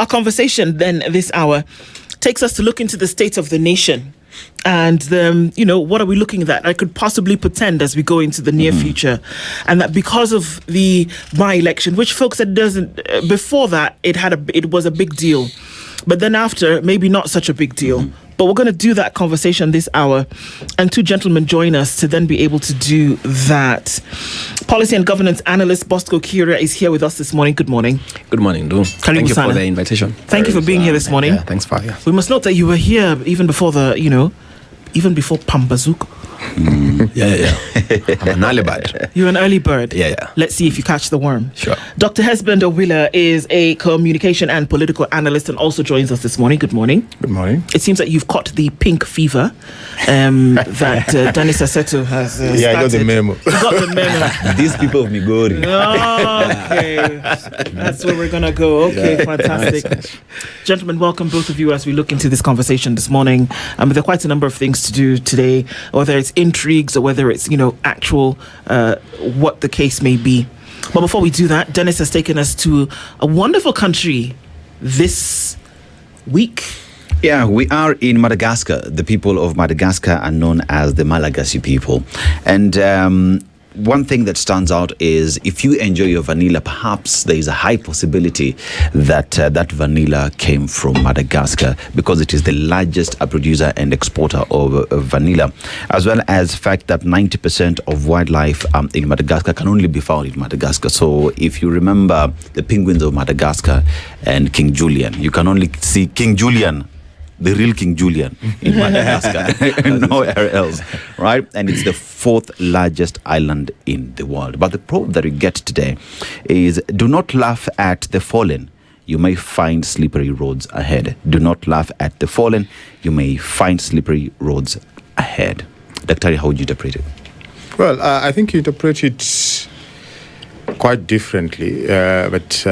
Our conversation then this hour takes us to look into the state of the nation. And, what are we looking at? I could possibly pretend as we go into the near future. And that because of the by-election, which folks said before that, it was a big deal. But then after, maybe not such a big deal. But we're going to do that conversation this hour. And two gentlemen join us to then be able to do that. Policy and governance analyst Bosco Kira is here with us this morning. Good morning. Good morning, Do. Thank you for the invitation. Thank you for being here this morning. Yeah, thanks for having us. We must note that you were here even before even before Pambazook. Yeah. I'm an early bird. You're an early bird. Yeah. Let's see if you catch the worm. Sure. Dr. Hesbon Owila is a communication and political analyst and also joins us this morning. Good morning. Good morning. It seems that you've caught the pink fever that Dennis Aseto has started. I got the memo. You got the memo. These people of Migori. Okay. That's where we're going to go. Okay, fantastic. Nice. Gentlemen, welcome both of you as we look into this conversation this morning. There are quite a number of things to do today, whether it's intrigues or whether it's, actual what the case may be. But before we do that, Dennis has taken us to a wonderful country this week. Yeah, we are in Madagascar. The people of Madagascar are known as the Malagasy people. And one thing that stands out is if you enjoy your vanilla, perhaps there is a high possibility that that vanilla came from Madagascar because it is the largest producer and exporter of vanilla, as well as the fact that 90% of wildlife in Madagascar can only be found in Madagascar. So if you remember the penguins of Madagascar and King Julian, you can only see King Julian, the real King Julian, in Madagascar, nowhere else, right? And it's the fourth largest island in the world. But the problem that we get today is do not laugh at the fallen. You may find slippery roads ahead. Do not laugh at the fallen. You may find slippery roads ahead. Dr. How would you interpret it? Well, I think you interpret it quite differently, but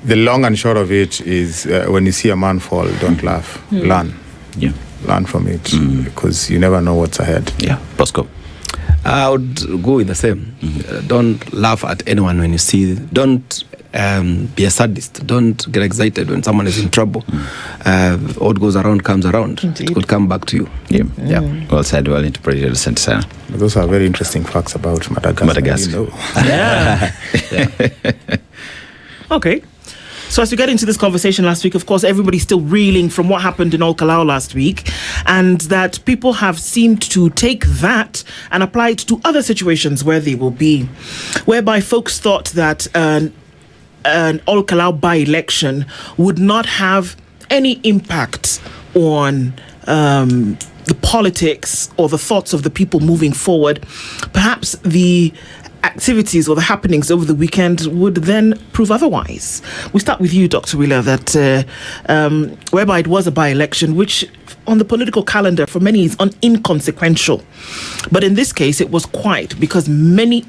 the long and short of it is when you see a man fall, don't laugh. Learn. Yeah. Learn from it because you never know what's ahead. Yeah. Bosco. I would go with the same. Don't laugh at anyone when you see. Don't be a sadist. Don't get excited when someone is in trouble. What goes around comes around. Indeed. It could come back to you. Yeah. Well said. Well interpreted, Senator. Those are very interesting facts about Madagascar. You know. Yeah. Okay. So as we get into this conversation last week, of course, everybody's still reeling from what happened in Downlaod last week, and that people have seemed to take that and apply it to other situations where they will be, whereby folks thought that an Downlaod by-election would not have any impact on the politics or the thoughts of the people moving forward. Perhaps the activities or the happenings over the weekend would then prove otherwise. We start with you, Dr. Owila, that whereby it was a by-election, which on the political calendar for many is inconsequential. But in this case, it was quite, because many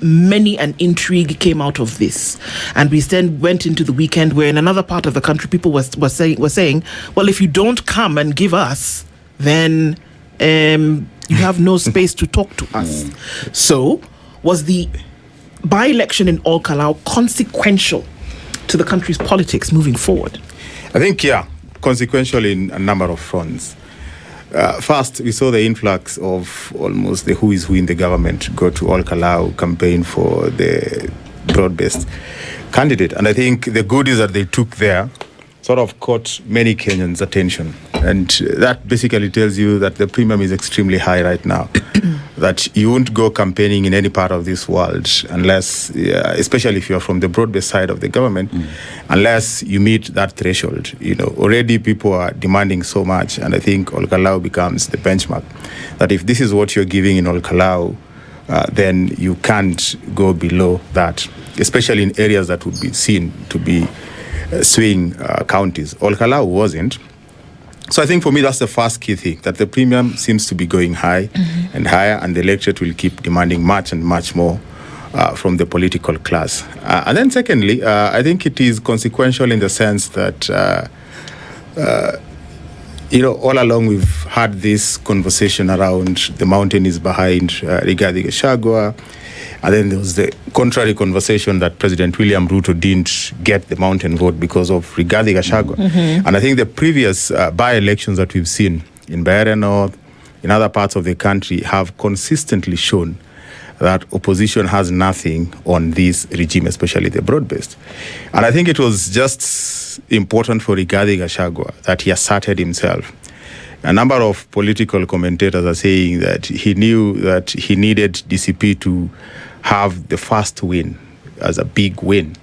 an intrigue came out of this. And we then went into the weekend where in another part of the country, people were saying, well, if you don't come and give us, then you have no space to talk to us. So was the by-election in Downlaod consequential to the country's politics moving forward? I think, consequential in a number of fronts. First, we saw the influx of almost the who is who in the government go to Downlaod campaign for the broad-based candidate. And I think the goodies that they took there sort of caught many Kenyans' attention. And that basically tells you that the premium is extremely high right now. That you won't go campaigning in any part of this world unless, especially if you're from the broad-based side of the government, unless you meet that threshold. Already people are demanding so much, and I think Downlaod becomes the benchmark. That if this is what you're giving in Downlaod, then you can't go below that, especially in areas that would be seen to be swing counties. Downlaod wasn't. So I think for me, that's the first key thing, that the premium seems to be going high and higher, and the electorate will keep demanding much and much more from the political class. And then secondly, I think it is consequential in the sense that all along we've had this conversation around the mountain is behind Rigathi Gachagua. And then there was the contrary conversation that President William Ruto didn't get the mountain vote because of Rigathi Gachagua. And I think the previous by-elections that we've seen in Bayera North, in other parts of the country, have consistently shown that opposition has nothing on this regime, especially the broad-based. And I think it was just important for Rigathi Gachagua that he asserted himself. A number of political commentators are saying that he knew that he needed DCP to have the first win as a big win.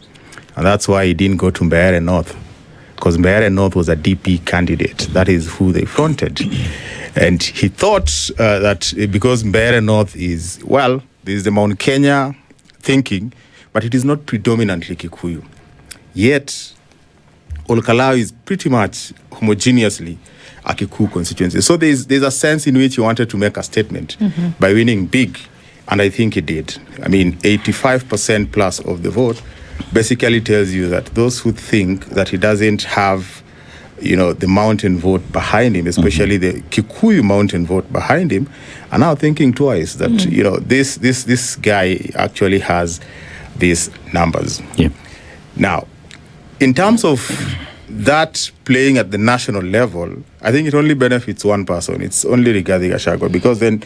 And that's why he didn't go to Bayera North, because Bayera North was a DP candidate. That is who they fronted. And he thought that because Bayera North is, well, there is the Mount Kenya thinking, but it is not predominantly Kikuyu. Yet, Olkalau is pretty much homogeneously a Kikuyu constituency. So there's a sense in which he wanted to make a statement by winning big. And I think he did. I mean, 85% plus of the vote basically tells you that those who think that he doesn't have, the mountain vote behind him, especially the Kikuyu mountain vote behind him, are now thinking twice that, this guy actually has these numbers. Yeah. Now, in terms of that playing at the national level, I think it only benefits one person. It's only Rigathi Gachagua, because then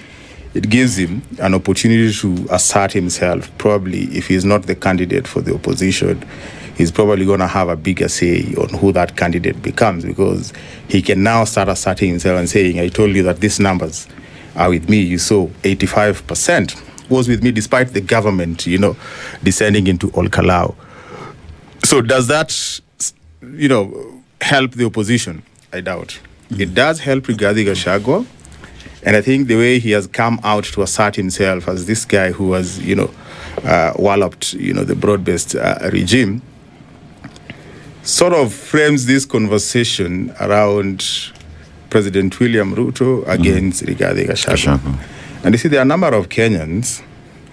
it gives him an opportunity to assert himself. Probably, if he's not the candidate for the opposition, he's probably going to have a bigger say on who that candidate becomes, because he can now start asserting himself and saying, I told you that these numbers are with me. You saw 85% was with me, despite the government, descending into Olkalau. So does that, help the opposition? I doubt. It does help Rigathi Gachagua. And I think the way he has come out to assert himself as this guy who has, walloped, the broad-based regime, sort of frames this conversation around President William Ruto against Rigathi Gachagua. And you see, there are a number of Kenyans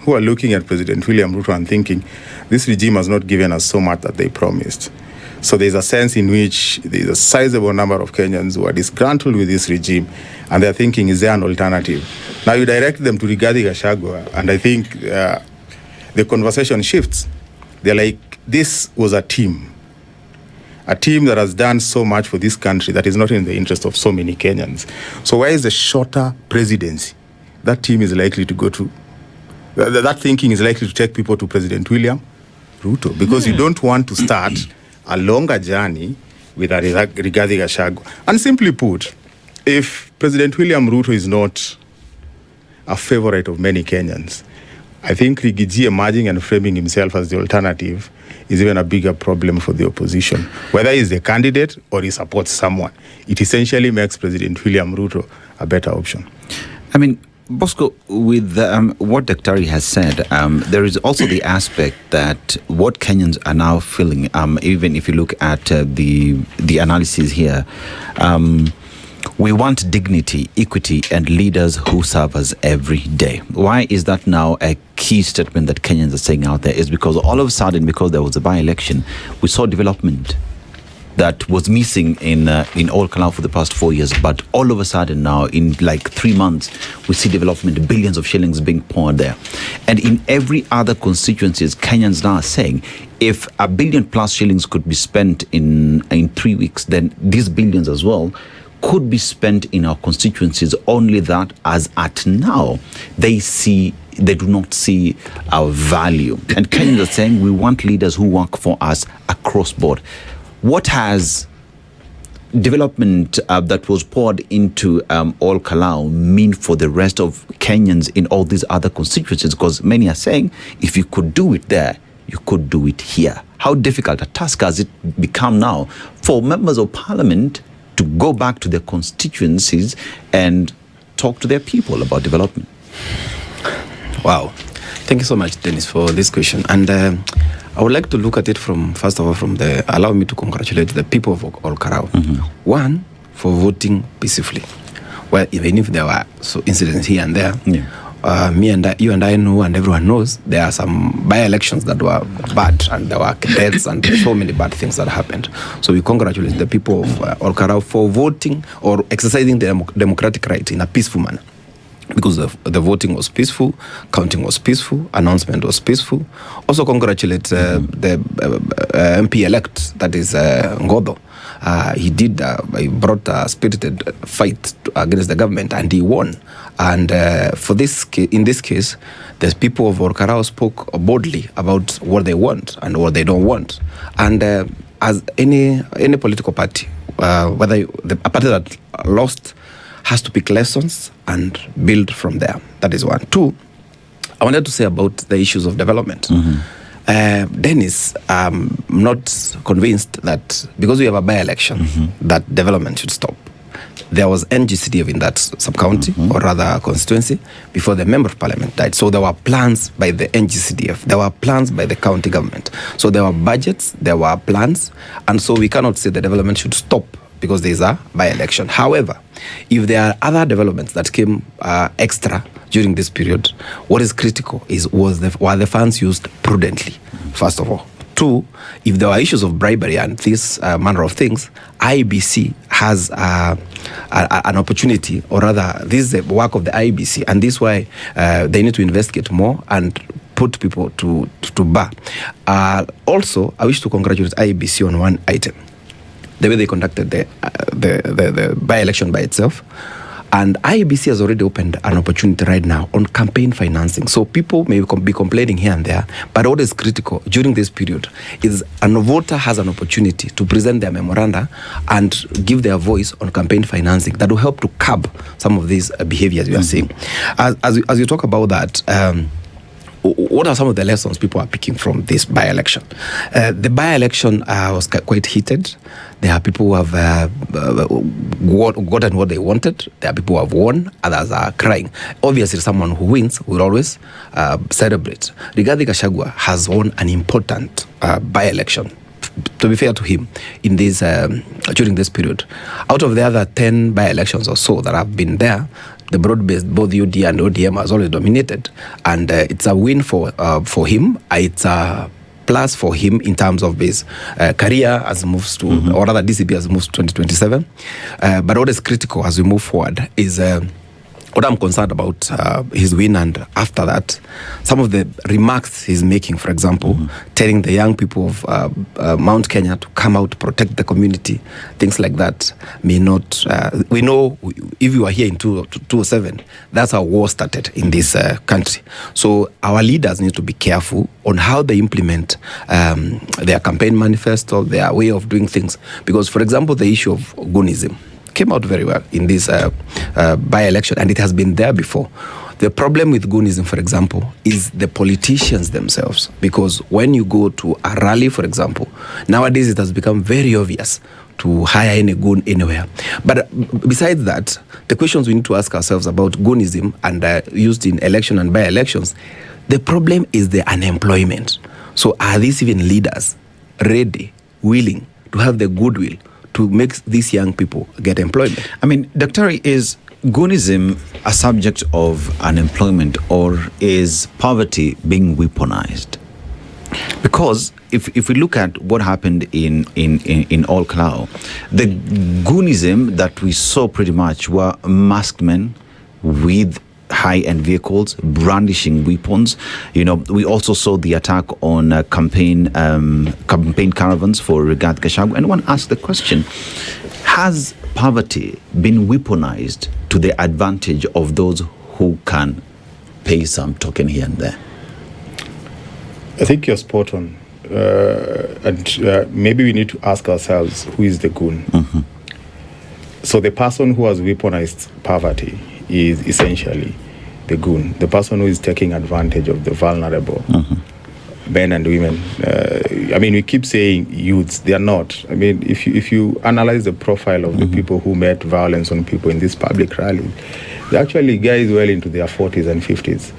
who are looking at President William Ruto and thinking, this regime has not given us so much that they promised. So there's a sense in which there's a sizable number of Kenyans who are disgruntled with this regime, and they're thinking, is there an alternative? Now you direct them to Rigathi Gachagua, and I think the conversation shifts. They're like, this was a team that has done so much for this country that is not in the interest of so many Kenyans. So where is the shorter presidency that team is likely to go to? That thinking is likely to take people to President William Ruto, because you don't want to start a longer journey with a Rigathi Gachagua. And simply put, if President William Ruto is not a favorite of many Kenyans, I think Rigiji emerging and framing himself as the alternative is even a bigger problem for the opposition. Whether he's the candidate or he supports someone, it essentially makes President William Ruto a better option. I mean, Bosco, with what Daktari has said, there is also the aspect that what Kenyans are now feeling, even if you look at the analysis here, we want dignity, equity, and leaders who serve us every day. Why is that now a key statement that Kenyans are saying out there? Is because all of a sudden, because there was a by-election, we saw development that was missing in Olkalau for the past 4 years, but all of a sudden now, in like 3 months, we see development, billions of shillings being poured there. And in every other constituencies, Kenyans now are saying, if $1 billion plus shillings could be spent in 3 weeks, then these billions as well could be spent in our constituencies. Only that, as at now, they do not see our value. And Kenyans are saying, we want leaders who work for us across board. What has development that was poured into Olkalau mean for the rest of Kenyans in all these other constituencies? Because many are saying, if you could do it there, you could do it here. How difficult a task has it become now for members of parliament to go back to their constituencies and talk to their people about development? Wow. Thank you so much, Dennis, for this question. And I would like to look at it first of all, allow me to congratulate the people of Olkalau. One, for voting peacefully. Well, even if there were incidents here and there, you and I know, and everyone knows, there are some by-elections that were bad, and there were deaths and so many bad things that happened. So we congratulate the people of Olkarau for voting or exercising their democratic right in a peaceful manner. Because the voting was peaceful, counting was peaceful, announcement was peaceful. Also congratulate the MP-elect, that is Ngodo. He brought a spirited fight against the government, and he won. And in this case, the people of Olkarau spoke boldly about what they want and what they don't want. And as any political party, whether a party that lost has to pick lessons and build from there. That is one. Two, I wanted to say about the issues of development. Dennis, I'm not convinced that because we have a by-election, that development should stop. There was NGCDF in that sub-county, or rather constituency, before the member of parliament died. So there were plans by the NGCDF. There were plans by the county government. So there were budgets, there were plans, and so we cannot say the development should stop because there is a by-election. However, if there are other developments that came extra during this period, what is critical is were the funds used prudently, first of all. Two, if there are issues of bribery and this manner of things, IEBC has an opportunity, or rather, this is the work of the IEBC, and this is why they need to investigate more and put people to bar. Also, I wish to congratulate IEBC on one item. The way they conducted the by-election by itself. And IEBC has already opened an opportunity right now on campaign financing. So people may be complaining here and there, but what is critical during this period is a voter has an opportunity to present their memoranda and give their voice on campaign financing that will help to curb some of these behaviors you are seeing. As you talk about that, what are some of the lessons people are picking from this by-election? The by-election was quite heated. There are people who have gotten what they wanted. There are people who have won. Others are crying. Obviously, someone who wins will always celebrate. Rigathi Gachagua has won an important by-election, to be fair to him, in this during this period. Out of the other 10 by-elections or so that have been there, the broad-based, both UD and ODM has always dominated, and it's a win for him. It's a plus for him in terms of his career as moves to, or rather DCP as moves to 2027. But what is critical as we move forward is what I'm concerned about his win, and after that, some of the remarks he's making, for example, telling the young people of Mount Kenya to come out, protect the community, things like that may not... we know if you are here in 2007, that's how war started in this country. So our leaders need to be careful on how they implement their campaign manifesto, their way of doing things. Because, for example, the issue of Goonism came out very well in this by-election, and it has been there before. The problem with Goonism, for example, is the politicians themselves. Because when you go to a rally, for example, nowadays it has become very obvious to hire any goon anywhere. But besides that, the questions we need to ask ourselves about Goonism and used in election and by-elections, the problem is the unemployment. So are these even leaders ready, willing to have the goodwill to make these young people get employment? I mean, Dr. Is Goonism a subject of unemployment, or is poverty being weaponized? Because if we look at what happened in Olkarau, the Goonism that we saw pretty much were masked men with high-end vehicles, brandishing weapons. You know, we also saw the attack on campaign caravans for Rigathi Gachagua. And one asked the question, has poverty been weaponized to the advantage of those who can pay some token here and there? I think you're spot on. And maybe we need to ask ourselves, who is the goon? So the person who has weaponized poverty is essentially the goon, the person who is taking advantage of the vulnerable, men and women. I mean, we keep saying youths, they are not. I mean, if you analyze the profile of the people who met violence on people in this public rally, they're actually guys well into their 40s and 50s.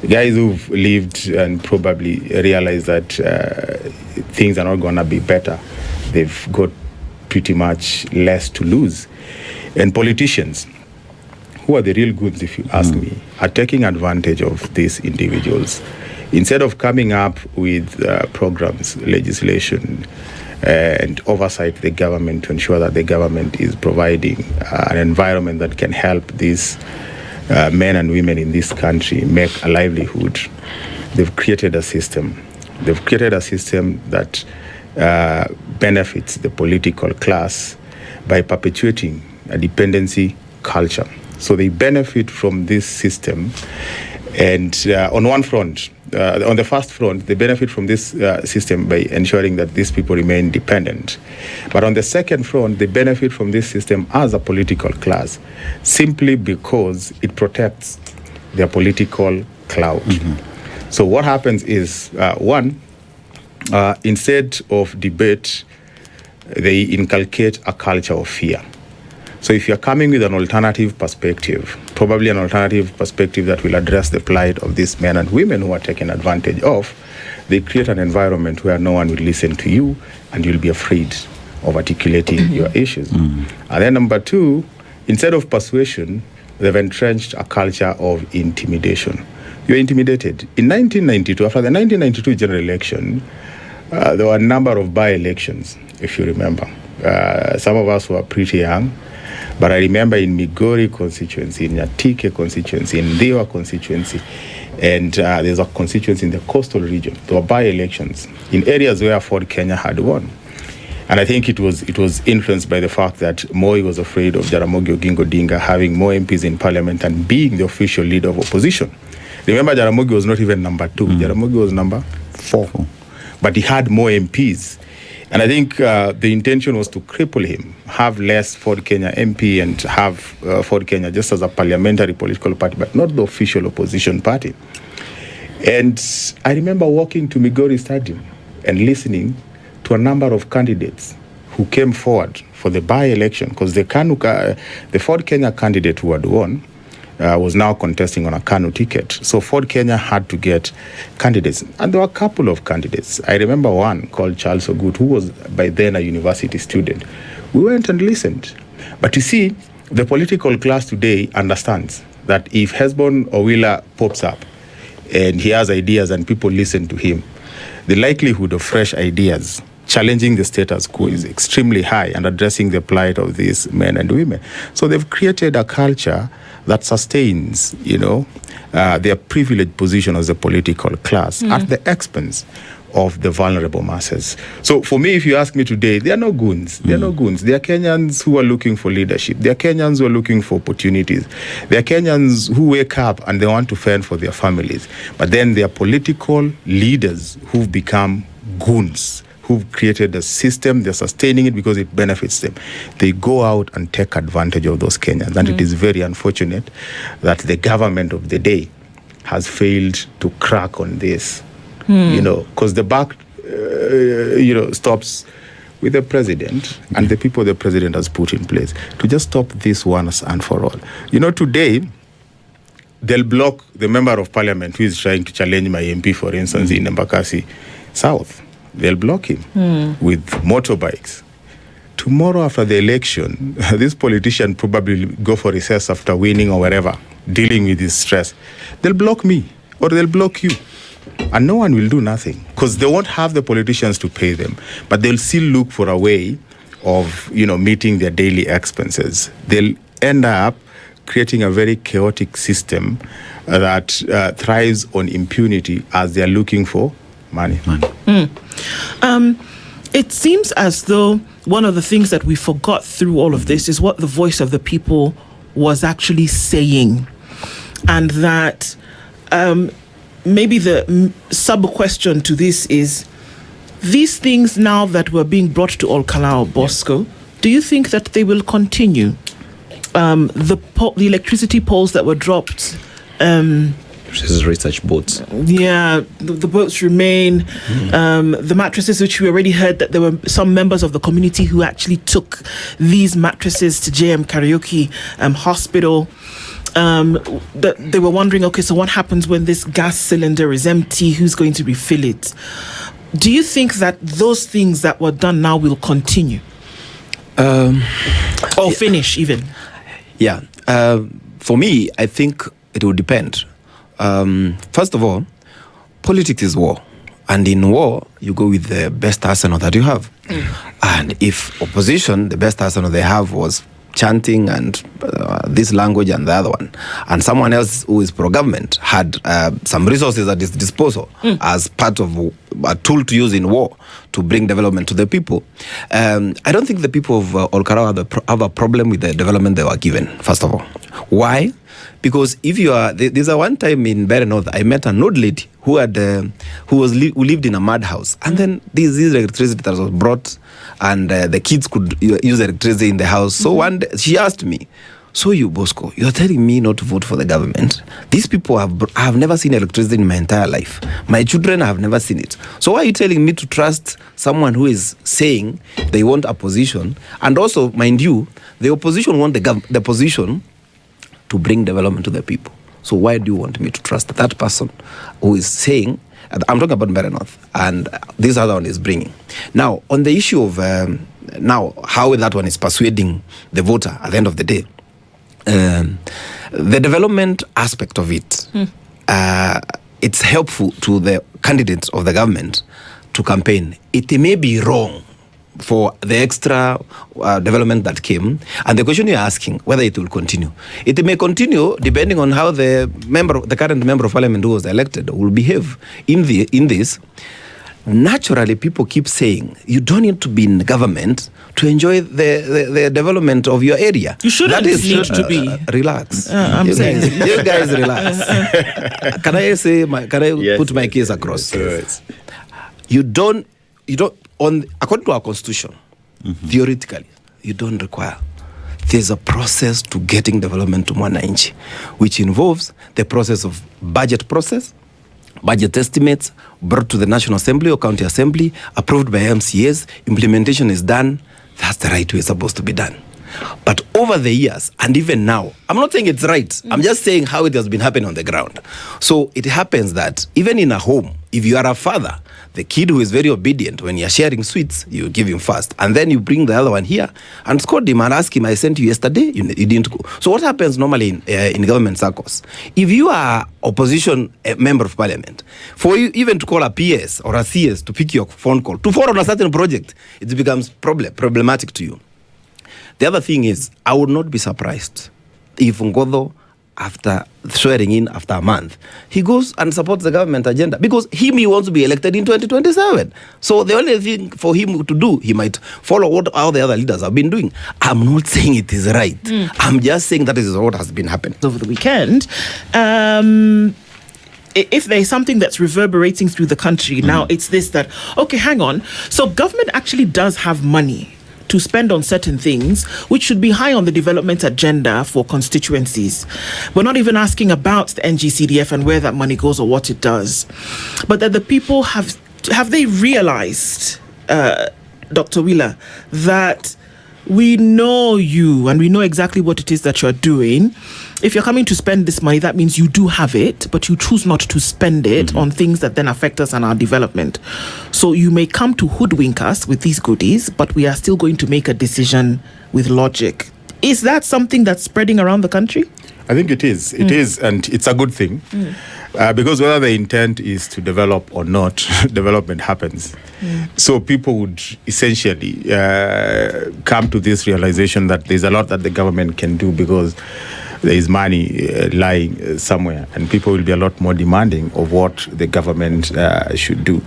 Guys who've lived and probably realized that things are not going to be better. They've got pretty much less to lose. And politicians who are the real goods, if you ask me, are taking advantage of these individuals. Instead of coming up with programs, legislation, and oversight the government to ensure that the government is providing an environment that can help these men and women in this country make a livelihood, they've created a system. They've created a system that benefits the political class by perpetuating a dependency culture. So they benefit from this system, and on one front, on the first front, they benefit from this system by ensuring that these people remain dependent. But on the second front, they benefit from this system as a political class, simply because it protects their political clout. So what happens is, instead of debate, they inculcate a culture of fear. So if you're coming with an alternative perspective, probably an alternative perspective that will address the plight of these men and women who are taken advantage of, they create an environment where no one will listen to you and you'll be afraid of articulating your issues. And then number two, instead of persuasion, they've entrenched a culture of intimidation. You're intimidated. In 1992, after the 1992 general election, there were a number of by-elections, if you remember. Some of us were pretty young, but I remember in Migori constituency, in Nyatike constituency, in Ndiwa constituency, and there's a constituency in the coastal region. There were by-elections in areas where Ford Kenya had won. And I think it was influenced by the fact that Moi was afraid of Jaramogi Oginga Odinga having more MPs in parliament and being the official leader of opposition. Remember, Jaramogi was not even number 2. Jaramogi was number 4. But he had more MPs. And I think the intention was to cripple him, have less Ford Kenya MP and have Ford Kenya just as a parliamentary political party, but not the official opposition party. And I remember walking to Migori Stadium and listening to a number of candidates who came forward for the by-election, because the Ford Kenya candidate who had won was now contesting on a Kanu ticket. So Ford Kenya had to get candidates. And there were a couple of candidates. I remember one called Charles Ogut, who was by then a university student. We went and listened. But you see, the political class today understands that if Hesbon Owila pops up and he has ideas and people listen to him, the likelihood of fresh ideas challenging the status quo is extremely high and addressing the plight of these men and women. So they've created a culture that sustains, their privileged position as a political class at the expense of the vulnerable masses. So for me, if you ask me today, they are no goons. They are no goons. They are Kenyans who are looking for leadership. They are Kenyans who are looking for opportunities. They are Kenyans who wake up and they want to fend for their families. But then they are political leaders who've become goons, who've created a system, they're sustaining it because it benefits them. They go out and take advantage of those Kenyans. And it is very unfortunate that the government of the day has failed to crack on this. Because the buck, stops with the president and the people the president has put in place to just stop this once and for all. Today, they'll block the member of parliament who is trying to challenge my MP, for instance, in Embakasi South. They'll block him with motorbikes. Tomorrow after the election, this politician probably go for recess after winning or wherever, dealing with his stress. They'll block me or they'll block you. And no one will do nothing because they won't have the politicians to pay them. But they'll still look for a way of, meeting their daily expenses. They'll end up creating a very chaotic system that thrives on impunity as they're looking for money. It seems as though one of the things that we forgot through all of this is what the voice of the people was actually saying. And that maybe the sub-question to this is, these things now that were being brought to Olkalau, Bosco, do you think that they will continue? The electricity poles that were dropped... research boats. Yeah, the boats remain. The mattresses, which we already heard that there were some members of the community who actually took these mattresses to JM Karaoke Hospital. They were wondering, okay, so what happens when this gas cylinder is empty? Who's going to refill it? Do you think that those things that were done now will continue? Or finish even? Yeah. For me, I think it will depend. First of all, politics is war. And in war, you go with the best arsenal that you have. And if opposition, the best arsenal they have was chanting and this language and the other one, and someone else who is pro-government had some resources at his disposal as part of a tool to use in war to bring development to the people, I don't think the people of Olkarau have a problem with the development they were given, first of all. Why? Because if you are, there's a one time in Barre North, I met an old lady who lived in a madhouse, and then this electricity that was brought, and the kids could use electricity in the house. So one day she asked me, "So you, Bosco, you are telling me not to vote for the government? These people I have never seen electricity in my entire life. My children have never seen it. So why are you telling me to trust someone who is saying they want opposition? And also, mind you, the opposition want the position to bring development to the people. So why do you want me to trust that person who is saying," I'm talking about Barre North, and this other one is bringing. Now, on the issue of now how that one is persuading the voter at the end of the day, the development aspect of it, it's helpful to the candidates of the government to campaign. It may be wrong for the extra development that came, and the question you're asking whether it will continue. It may continue depending on how the current member of parliament who was elected will behave in this. Naturally, people keep saying you don't need to be in government to enjoy the development of your area. You shouldn't need to be. Relax. I'm saying, you guys relax. Can I put my case across? Yes. You don't. According to our constitution, theoretically, you don't require. There's a process to getting development to Mwananchi, which involves the process of budget estimates brought to the National Assembly or County Assembly, approved by MCAs, implementation is done. That's the right way it's supposed to be done. But over the years, and even now, I'm not saying it's right. I'm just saying how it has been happening on the ground. So it happens that even in a home, if you are a father, the kid who is very obedient, when you're sharing sweets, you give him first. And then you bring the other one here and scold him and ask him, "I sent you yesterday, you didn't go." So what happens normally in government circles? If you are opposition member of parliament, for you even to call a PS or a CS to pick your phone call, to forward on a certain project, it becomes problematic to you. The other thing is, I would not be surprised if Ngodo, after swearing in after a month, he goes and supports the government agenda, because he wants to be elected in 2027. So the only thing for him to do, he might follow what all the other leaders have been doing. I'm not saying it is right. I'm just saying that is what has been happening. over the weekend, if there's something that's reverberating through the country now, it's this, that, okay, hang on. So government actually does have money to spend on certain things, which should be high on the development agenda for constituencies. We're not even asking about the NGCDF and where that money goes or what it does. But that the people have they realized, Dr. Owila, that we know you and we know exactly what it is that you're doing. If you're coming to spend this money, that means you do have it, but you choose not to spend it on things that then affect us and our development. So you may come to hoodwink us with these goodies, but we are still going to make a decision with logic. Is that something that's spreading around the country? I think it is. It is, and it's a good thing. Because whether the intent is to develop or not, development happens. So people would essentially come to this realization that there's a lot that the government can do because there is money lying somewhere, and people will be a lot more demanding of what the government should do.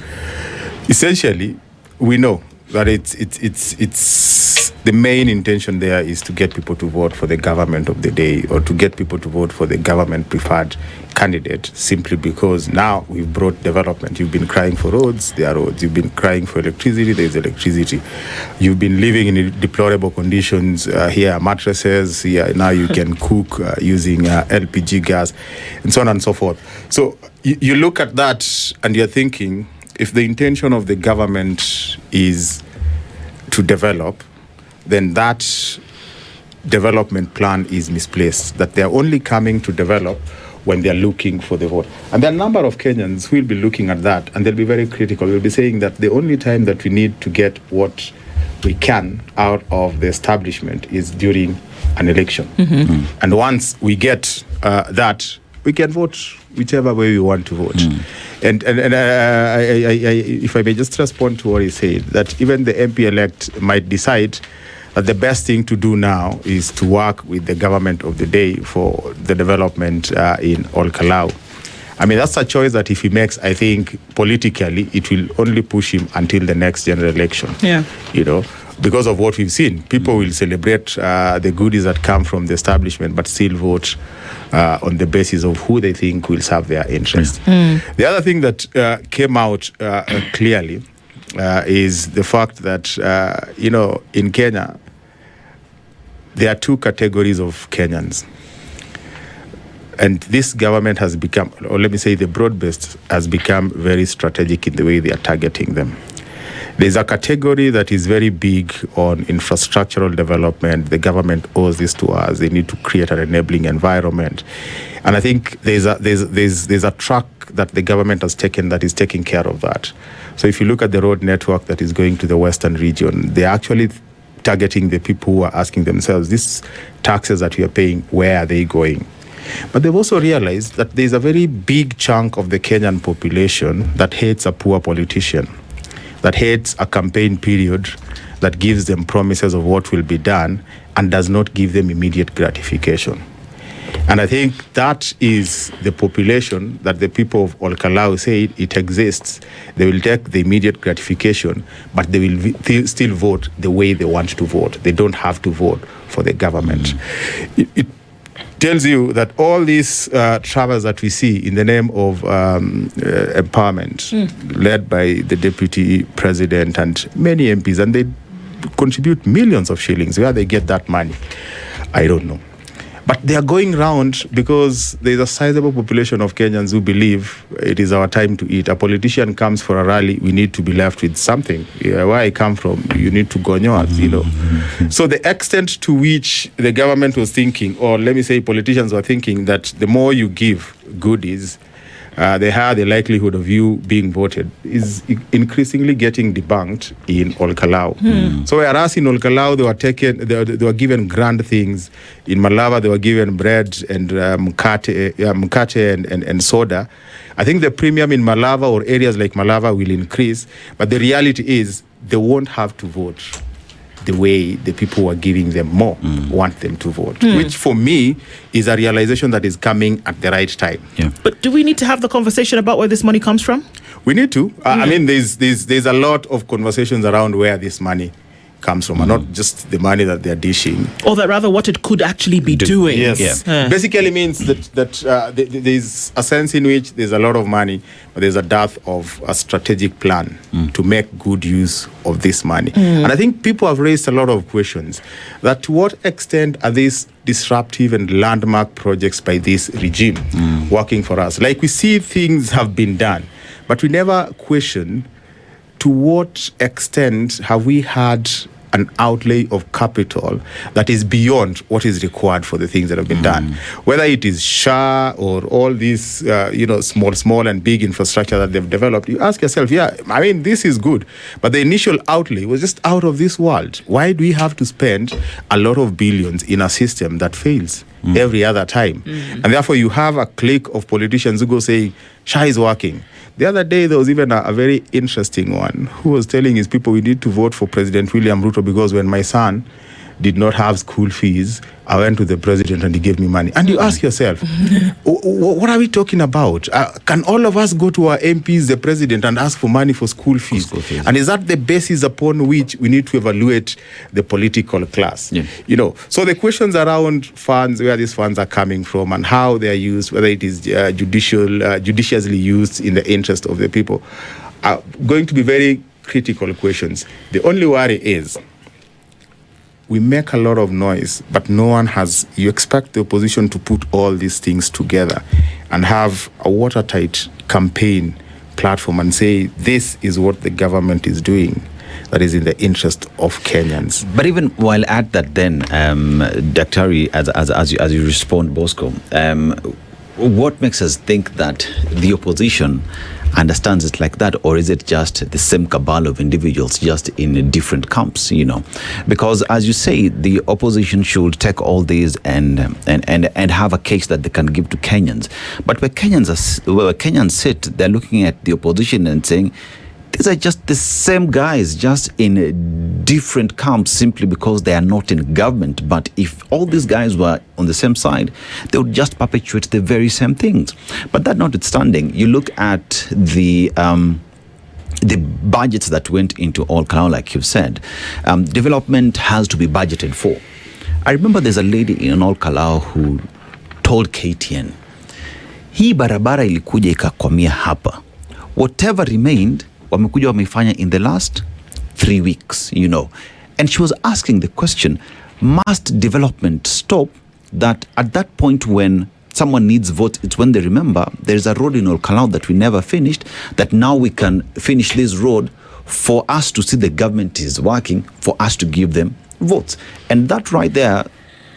Essentially, we know that it's the main intention there is to get people to vote for the government of the day, or to get people to vote for the government preferred candidate, simply because now we've brought development. You've been crying for roads, there are roads. You've been crying for electricity, there's electricity. You've been living in deplorable conditions. Here are mattresses. Here now you can cook using LPG gas, and so on and so forth. So you look at that and you're thinking, if the intention of the government is to develop, then that development plan is misplaced, that they're only coming to develop when they're looking for the vote. And there are a number of Kenyans who will be looking at that, and they'll be very critical. They'll be saying that the only time that we need to get what we can out of the establishment is during an election. And once we get that, we can vote whichever way we want to vote. And if I may just respond to what he said, that even the MP-elect might decide that the best thing to do now is to work with the government of the day for the development in Ol Kalou. I mean, that's a choice that if he makes, I think politically it will only push him until the next general election. Yeah. You know, because of what we've seen. People will celebrate the goodies that come from the establishment, but still vote on the basis of who they think will serve their interest. The other thing that came out clearly is the fact that, in Kenya, there are two categories of Kenyans. And this government has become, or let me say the broad-based, has become very strategic in the way they are targeting them. There's a category that is very big on infrastructural development. The government owes this to us. They need to create an enabling environment. And I think there's a track that the government has taken that is taking care of that. So if you look at the road network that is going to the western region, they're actually targeting the people who are asking themselves, these taxes that we are paying, where are they going? But they've also realized that there's a very big chunk of the Kenyan population that hates a poor politician, that hates a campaign period that gives them promises of what will be done and does not give them immediate gratification. And I think that is the population that the people of Ol Kalou say it exists. They will take the immediate gratification, but they will still vote the way they want to vote. They don't have to vote for the government. It tells you that all these travels that we see in the name of empowerment, led by the deputy president and many MPs, and they contribute millions of shillings. Where they get that money, I don't know. But they are going round because there's a sizable population of Kenyans who believe it is our time to eat. A politician comes for a rally, we need to be left with something. Where I come from, you need to gonyo us, So the extent to which the government was thinking, or let me say politicians were thinking, that the more you give goodies, the higher the likelihood of you being voted, is increasingly getting debunked in Ol Kalou. So whereas in Ol Kalou they were given grand things, in Malava they were given bread and mkate and soda. I think the premium in Malava or areas like Malava will increase, but the reality is they won't have to vote the way the people who are giving them more want them to vote, which for me is a realization that is coming at the right time. Yeah. But do we need to have the conversation about where this money comes from? We need to. I mean, there's a lot of conversations around where this money comes from, and not just the money that they're dishing. Or that rather what it could actually be doing. Yes. Yeah. Basically means that there's a sense in which there's a lot of money, but there's a dearth of a strategic plan to make good use of this money. And I think people have raised a lot of questions that to what extent are these disruptive and landmark projects by this regime working for us? Like, we see things have been done, but we never question to what extent have we had an outlay of capital that is beyond what is required for the things that have been done. Whether it is SHA or all these, small and big infrastructure that they've developed, you ask yourself, this is good, but the initial outlay was just out of this world. Why do we have to spend a lot of billions in a system that fails every other time? And therefore you have a clique of politicians who go saying, SHA is working. The other day, there was even a very interesting one who was telling his people, we need to vote for President William Ruto because when my son did not have school fees, I went to the president and he gave me money. And you ask yourself, what are we talking about? Can all of us go to our MPs, the president, and ask for money for school fees? And is that the basis upon which we need to evaluate the political class? Yeah. So the questions around funds, where these funds are coming from and how they are used, whether it is judiciously used in the interest of the people, are going to be very critical questions. The only worry is, we make a lot of noise, but no one has. You expect the opposition to put all these things together and have a watertight campaign platform and say, this is what the government is doing that is in the interest of Kenyans. But even while at that, then, Daktari, as you respond, Bosco, what makes us think that the opposition understands it like that, or is it just the same cabal of individuals just in different camps, because as you say, the opposition should take all these and have a case that they can give to Kenyans. But where Kenyans sit, they're looking at the opposition and saying, these are just the same guys, just in different camps, simply because they are not in government. But if all these guys were on the same side, they would just perpetuate the very same things. But that notwithstanding, you look at the budgets that went into All Kalau, like you've said, development has to be budgeted for. I remember there's a lady in All Kalau who told KTN, hii barabara ilikuja ikakwamia hapa. Whatever remained, wamekuja wamefanya in the last 3 weeks, And she was asking the question, must development stop? That at that point when someone needs vote, it's when they remember there's a road in All Kalau that we never finished, that now we can finish this road for us to see the government is working, for us to give them votes. And that right there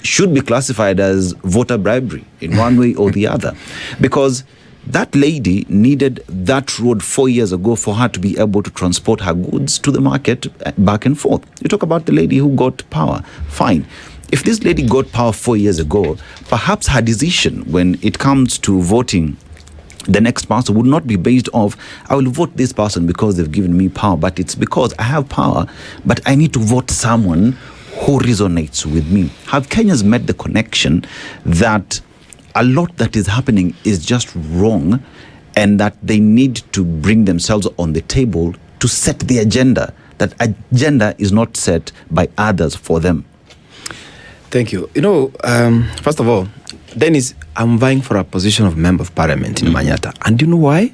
should be classified as voter bribery in one way or the other. Because that lady needed that road 4 years ago for her to be able to transport her goods to the market back and forth. You talk about the lady who got power. Fine. If this lady got power 4 years ago, perhaps her decision when it comes to voting the next person would not be based off, I will vote this person because they've given me power, but it's because I have power, but I need to vote someone who resonates with me. Have Kenyans made the connection that a lot that is happening is just wrong, and that they need to bring themselves on the table to set the agenda, that agenda is not set by others for them? Thank you. First of all, Dennis, I'm vying for a position of Member of Parliament in Manyata. And do you know why?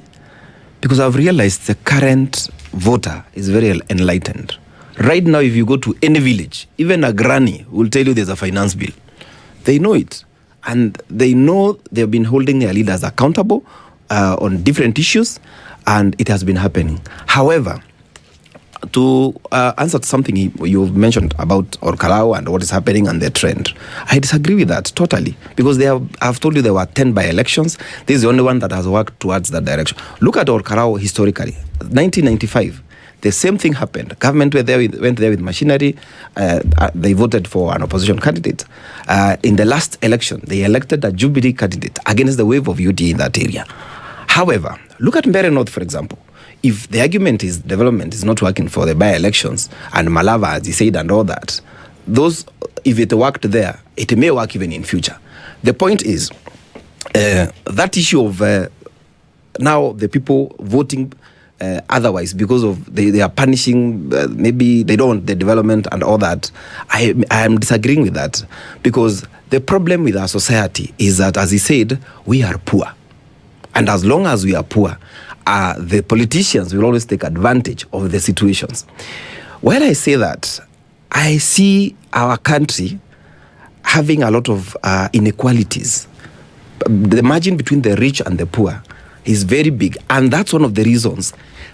Because I've realized the current voter is very enlightened. Right now, if you go to any village, even a granny will tell you there's a finance bill. They know it. And they know they've been holding their leaders accountable on different issues, and it has been happening. However, to answer to something you've mentioned about All Kalau and what is happening and the trend, I disagree with that totally, because I've told you there were 10 by-elections. This is the only one that has worked towards that direction. Look at All Kalau historically. 1995, the same thing happened. Government went there with machinery. They voted for an opposition candidate. In the last election, they elected a Jubilee candidate against the wave of UDA in that area. However, look at Mbeere North, for example. If the argument is development is not working for the by-elections, and Malava, as he said, and all that, if it worked there, it may work even in future. The point is, that issue of now the people voting otherwise because of they are punishing, maybe they don't want the development and all that, I am disagreeing with that, because the problem with our society is that, as he said, we are poor. And as long as we are poor, the politicians will always take advantage of the situations. When I say that, I see our country having a lot of inequalities. The margin between the rich and the poor is very big. And that's one of the reasons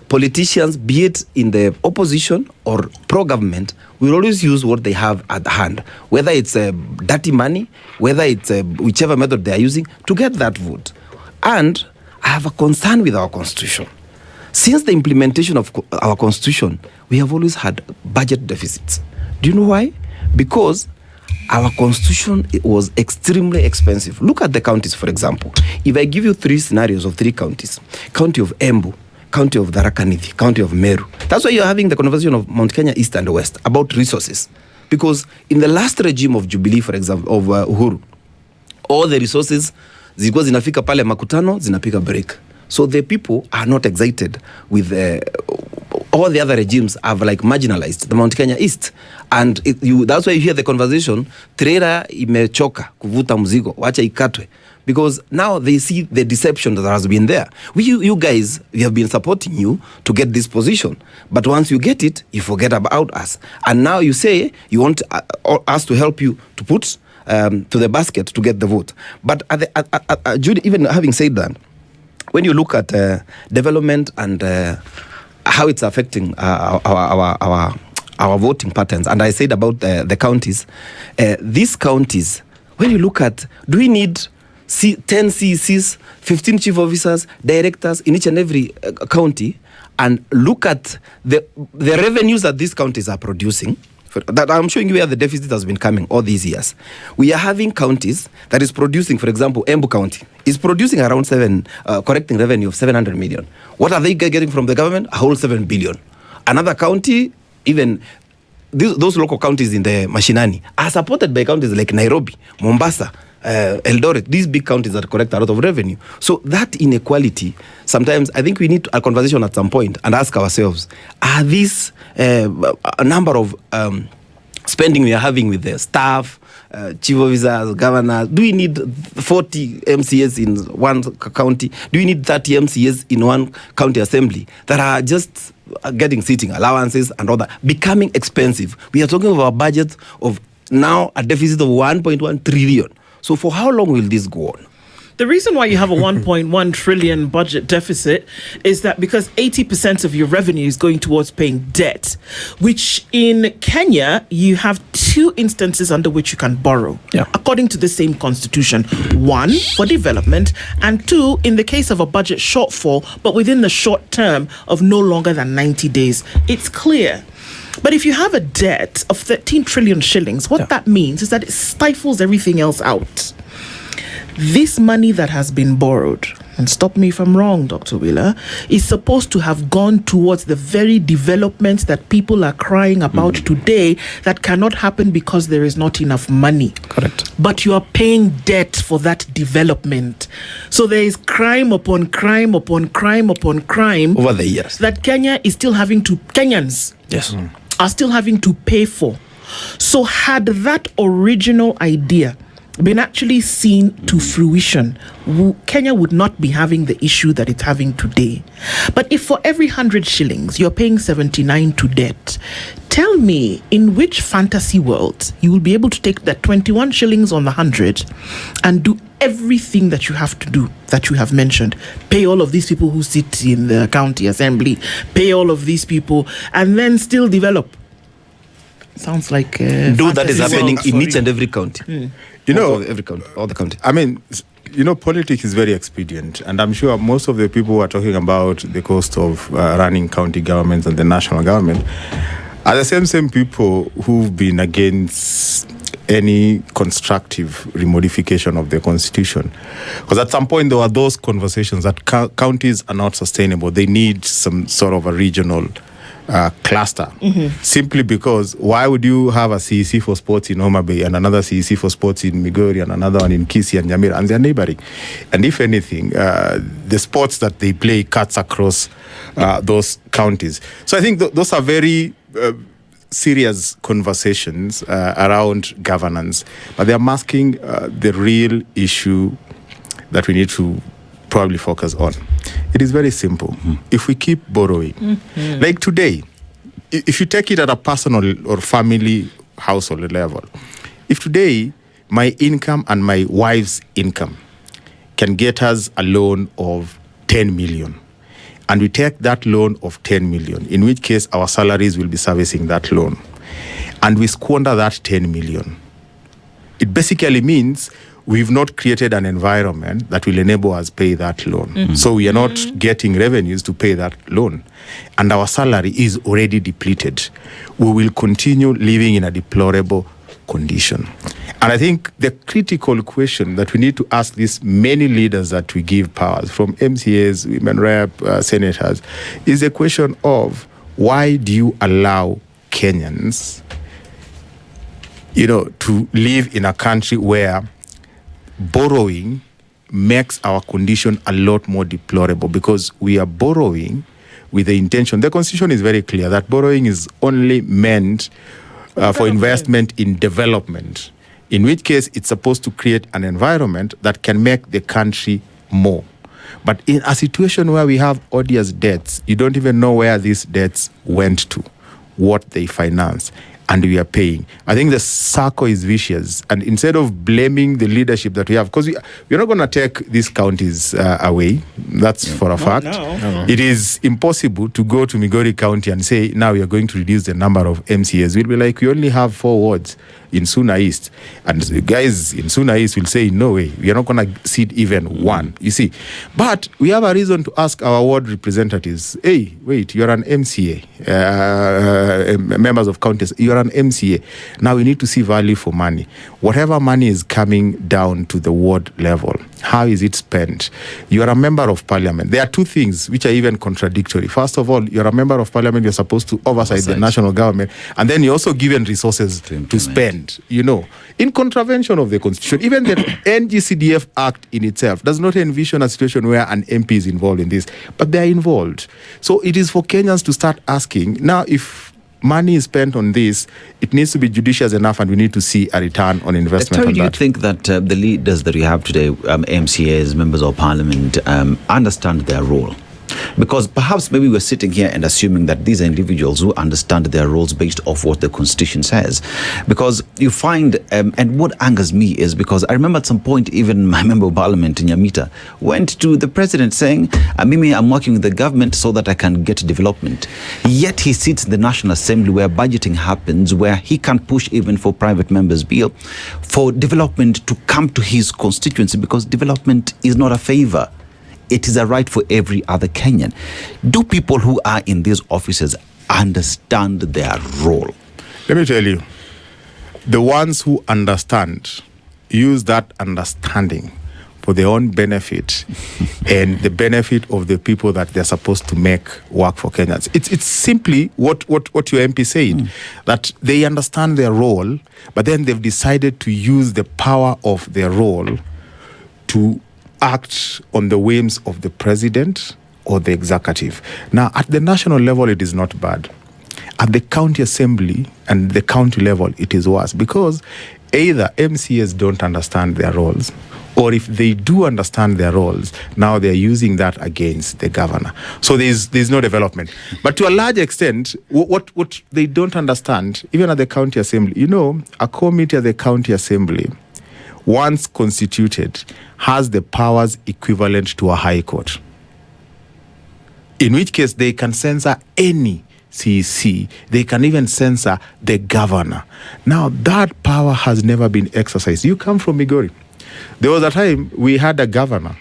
politicians, be it in the opposition or pro-government, will always use what they have at hand, whether it's dirty money, whether it's whichever method they are using to get that vote. And I have a concern with our constitution. Since the implementation of our constitution, we have always had budget deficits. Do you know why? Because our constitution was extremely expensive. Look at the counties, for example. If I give you 3 scenarios of 3 counties, county of Embu, county of Tharaka Nithi, county of Meru. That's why you're having the conversation of Mount Kenya East and West about resources. Because in the last regime of Jubilee, for example, of Uhuru, all the resources zilikuwa zinafika pale makutano, zinapika break. So the people are not excited with all the other regimes have like marginalized the Mount Kenya East. And that's why you hear the conversation, trailer imechoka kuvuta mzigo, wacha ikatwe. Because now they see the deception that has been there. You guys, we have been supporting you to get this position. But once you get it, you forget about us. And now you say you want us to help you to put to the basket to get the vote. But Judy, even having said that, when you look at development and how it's affecting our voting patterns, and I said about the counties, these counties, when you look at, do we need 10 CECs, 15 chief officers, directors in each and every county, and look at the revenues that these counties are producing. That I'm showing you where the deficit has been coming all these years. We are having counties that is producing, for example, Embu County is producing around collecting revenue of 700 million. What are they getting from the government? A whole 7 billion. Another county, even those local counties in the Mashinani, are supported by counties like Nairobi, Mombasa, Eldoret, these big counties that collect a lot of revenue. So that inequality, sometimes I think we need a conversation at some point and ask ourselves, are these a number of spending we are having with the staff, chief officers, governors, do we need 40 MCAs in one county? Do we need 30 MCAs in one county assembly that are just getting seating allowances and all that, becoming expensive? We are talking about a budget of now a deficit of 1.1 trillion. So for how long will this go on? The reason why you have a 1.1 trillion budget deficit is that because 80% of your revenue is going towards paying debt, which in Kenya, you have 2 instances under which you can borrow, according to the same constitution. 1, for development, and 2, in the case of a budget shortfall, but within the short term of no longer than 90 days. It's clear. But if you have a debt of 13 trillion shillings, what that means is that it stifles everything else out. This money that has been borrowed, and stop me if I'm wrong, Dr. Wheeler, is supposed to have gone towards the very developments that people are crying about today that cannot happen because there is not enough money. Correct. But you are paying debt for that development. So there is crime upon crime upon crime upon crime Over the years. that Kenyans are still having to pay for. So had that original idea been actually seen to fruition, Kenya would not be having the issue that it's having today. But if for every 100 shillings you're paying 79 to debt, tell me in which fantasy world you will be able to take that 21 shillings on the 100 and do everything that you have to do, that you have mentioned. Pay all of these people who sit in the county assembly, pay all of these people, and then still develop. Sounds like do that is happening in each and every county. You know, every county, all the county. I mean, you know, politics is very expedient, and I'm sure most of the people who are talking about the cost of running county governments and the national government are the same people who've been against any constructive remodification of the constitution. Because at some point there were those conversations that counties are not sustainable. They need some sort of a regional cluster, simply because why would you have a CEC for sports in Homa Bay and another CEC for sports in Migori and another one in Kisii and Nyamira, and they're neighboring? And if anything, the sports that they play cuts across those counties. So I think those are very serious conversations around governance, but they're masking the real issue that we need to probably focus on. It is very simple. If we keep borrowing, like today, if you take it at a personal or family household level, if today my income and my wife's income can get us a loan of 10 million, and we take that loan of 10 million, in which case our salaries will be servicing that loan, and we squander that 10 million, it basically means we've not created an environment that will enable us pay that loan. So we are not getting revenues to pay that loan. And our salary is already depleted. We will continue living in a deplorable condition. And I think the critical question that we need to ask these many leaders that we give powers, from MCAs, women rep, senators, is the question of why do you allow Kenyans, to live in a country where borrowing makes our condition a lot more deplorable, because we are borrowing with the intention. The constitution is very clear that borrowing is only meant for investment in development, in which case it's supposed to create an environment that can make the country more. But in a situation where we have odious debts, you don't even know where these debts went to, what they finance, and we are paying. I think the circle is vicious. And instead of blaming the leadership that we have, because we're not going to take these counties away, that's for a fact. No. It is impossible to go to Migori County and say, now we are going to reduce the number of MCAs. We'll be like, we only have 4 wards. in Suna East. And the guys in Suna East will say, no way, we are not going to seat even one, you see. But we have a reason to ask our ward representatives, hey, wait, you're an MCA, members of counties, you're an MCA. Now we need to see value for money. Whatever money is coming down to the ward level, how is it spent? You are a member of parliament. There are two things which are even contradictory. First of all, you're a member of parliament, you're supposed to oversight the national government, and then you're also given resources to spend, in contravention of the constitution. Even the NGCDF Act in itself does not envision a situation where an MP is involved in this, but they are involved. So it is for Kenyans to start asking, now if money is spent on this, it needs to be judicious enough, and we need to see a return on investment on do you that. think that the leaders that we have today, MCAs, members of parliament, understand their role? Because perhaps maybe we're sitting here and assuming that these are individuals who understand their roles based off what the constitution says. Because you find, and what angers me is because I remember at some point even my member of parliament in Nyamita went to the president saying, Mimi, I'm working with the government so that I can get development. Yet he sits in the National Assembly where budgeting happens, where he can push even for private members' bill for development to come to his constituency, because development is not a favor. It is a right for every other Kenyan. Do people who are in these offices understand their role? Let me tell you, the ones who understand use that understanding for their own benefit and the benefit of the people that they're supposed to make work for Kenyans. It's simply what your MP said, that they understand their role, but then they've decided to use the power of their role to act on the whims of the president or the executive. Now, at the national level, it is not bad. At the county assembly and the county level, it is worse, because either MCAs don't understand their roles, or if they do understand their roles, now they're using that against the governor. So there's no development. But to a large extent, what they don't understand, even at the county assembly, a committee at the county assembly, once constituted, has the powers equivalent to a high court. In which case, they can censor any CEC. They can even censor the governor. Now, that power has never been exercised. You come from Migori. There was a time we had a governor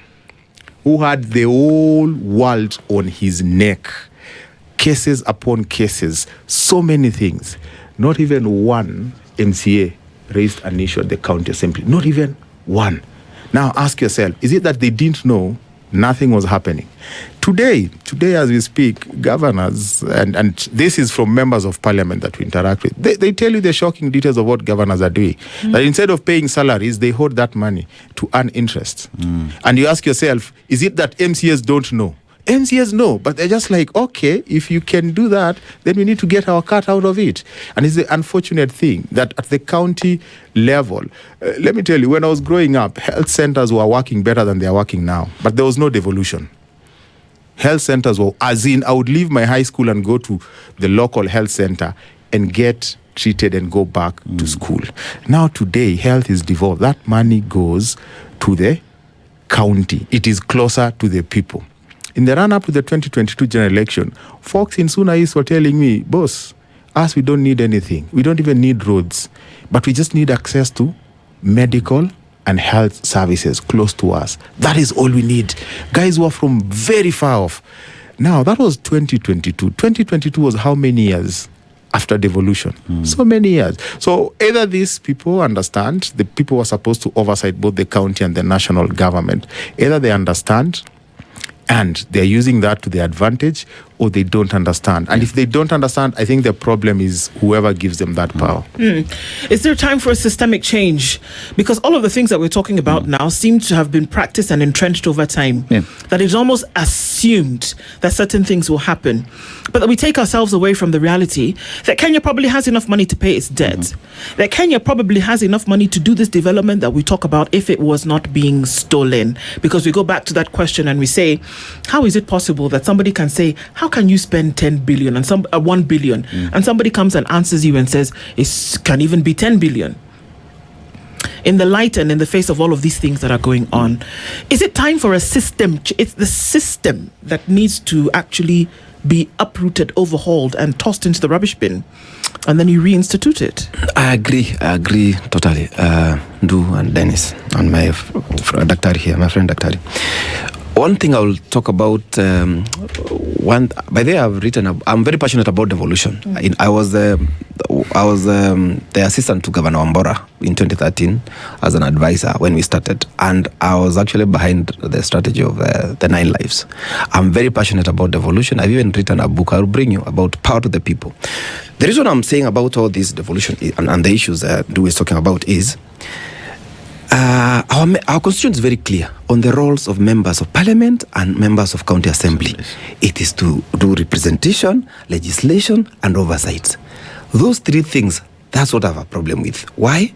who had the whole world on his neck. Cases upon cases. So many things. Not even one MCA raised an issue at the county assembly. Not even one. Now ask yourself, is it that they didn't know nothing was happening? Today as we speak, governors, and this is from members of parliament that we interact with, they tell you the shocking details of what governors are doing. That instead of paying salaries, they hold that money to earn interest. And you ask yourself, is it that MCAs don't know? MCAs know, but they're just like, okay, if you can do that, then we need to get our cut out of it. And it's the unfortunate thing that at the county level, let me tell you, when I was growing up, health centers were working better than they are working now, but there was no devolution. Health centers were, as in, I would leave my high school and go to the local health center and get treated and go back to school. Now today, health is devolved. That money goes to the county. It is closer to the people. In the run-up to the 2022 general election, folks in Suna East were telling me, boss, us, we don't need anything. We don't even need roads. But we just need access to medical and health services close to us. That is all we need. Guys who are from very far off. Now, that was 2022. 2022 was how many years after devolution? So many years. So either these people understand, the people who are supposed to oversight both the county and the national government, either they understand and they're using that to their advantage, or they don't understand. And if they don't understand, I think the problem is whoever gives them that power. Is there time for a systemic change? Because all of the things that we're talking about now seem to have been practiced and entrenched over time. That it's almost assumed that certain things will happen. But that we take ourselves away from the reality that Kenya probably has enough money to pay its debt. That Kenya probably has enough money to do this development that we talk about if it was not being stolen. Because we go back to that question and we say, how is it possible that somebody can say, how can you spend 10 billion and 1 billion and somebody comes and answers you and says it can even be 10 billion? In the light and in the face of all of these things that are going on, is it time for a system? It's the system that needs to actually be uprooted, overhauled and tossed into the rubbish bin. And then you reinstitute it. I agree totally. Ndu and Dennis and my Daktari here, my friend Daktari. One thing I will talk about, by the way, I'm very passionate about devolution. I was the assistant to Governor Wambora in 2013 as an advisor when we started, and I was actually behind the strategy of the 9 lives. I'm very passionate about devolution. I've even written a book I'll bring you about power to the people. The reason I'm saying about all this devolution and the issues Ndu is talking about is our constitution is very clear on the roles of members of parliament and members of county assembly. It is to do representation, legislation, and oversight. Those 3 things, that's what I have a problem with. Why?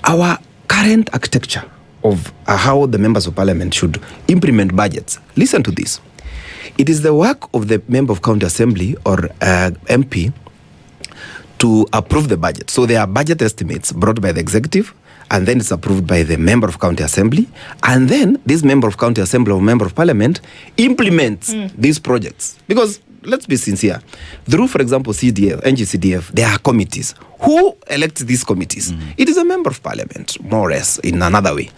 Our current architecture of how the members of parliament should implement budgets. Listen to this. It is the work of the member of county assembly or MP to approve the budget. So there are budget estimates brought by the executive, and then it's approved by the member of county assembly, and then this member of county assembly or member of parliament implements these projects. Because let's be sincere, through, for example, CDF, NGCDF, there are committees. Who elects these committees? It is a member of parliament, more or less, in another way.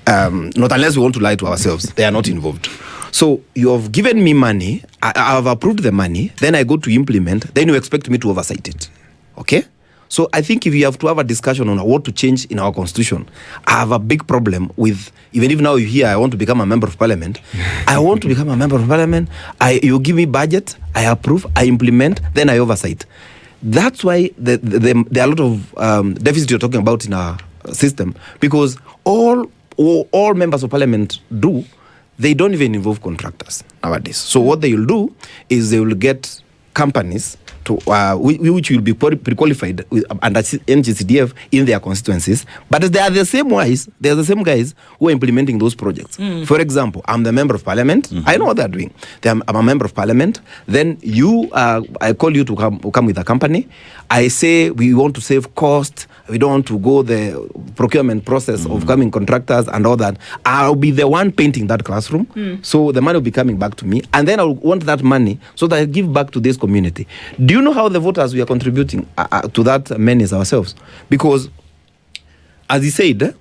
Not unless we want to lie to ourselves. They are not involved. So you have given me money, I have approved the money, then I go to implement, then you expect me to oversight it. Okay? So I think if you have to have a discussion on what to change in our constitution, I have a big problem with, even if now you hear I want to become a member of parliament, I want to become a member of parliament, you give me budget, I approve, I implement, then I oversight. That's why there are a lot of deficit you're talking about in our system, because all members of parliament do, they don't even involve contractors nowadays. So what they will do is they will get companies to which will be pre-qualified under NGCDF in their constituencies, but they are the same guys who are implementing those projects. For example, I'm the member of parliament. I know what they're doing. I'm a member of parliament. Then I call you to come with a company. I say we want to save cost. We don't want to go the procurement process of coming contractors and all that. I'll be the one painting that classroom. So the money will be coming back to me. And then I'll want that money so that I give back to this community. Do you know how the voters we are contributing to that menace ourselves? Because, as he said,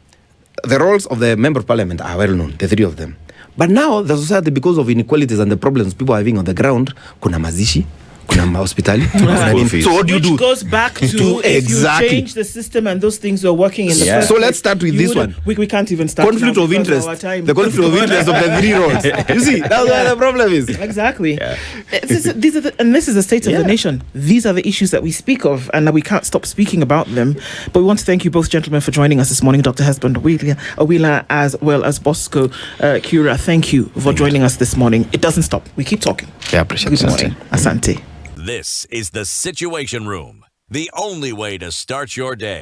the roles of the member of parliament are well known, the 3 of them. But now the society, because of inequalities and the problems people are having on the ground, kuna mazishi, kuna hospitali. So what do you do? Which goes back to if you change the system and those things were working in the first So place, let's start with this one. We can't even start. Conflict of interest. The conflict of interest of the 3 roles. You see, that's where the problem is. Exactly. This is the state of the nation. These are the issues that we speak of, and that we can't stop speaking about them. But we want to thank you both, gentlemen, for joining us this morning. Dr. Hesbon Owila, as well as Bosco Kura. Thank you for joining us this morning. It doesn't stop. We keep talking. I appreciate it. Good morning. Asante. This is the Situation Room, the only way to start your day.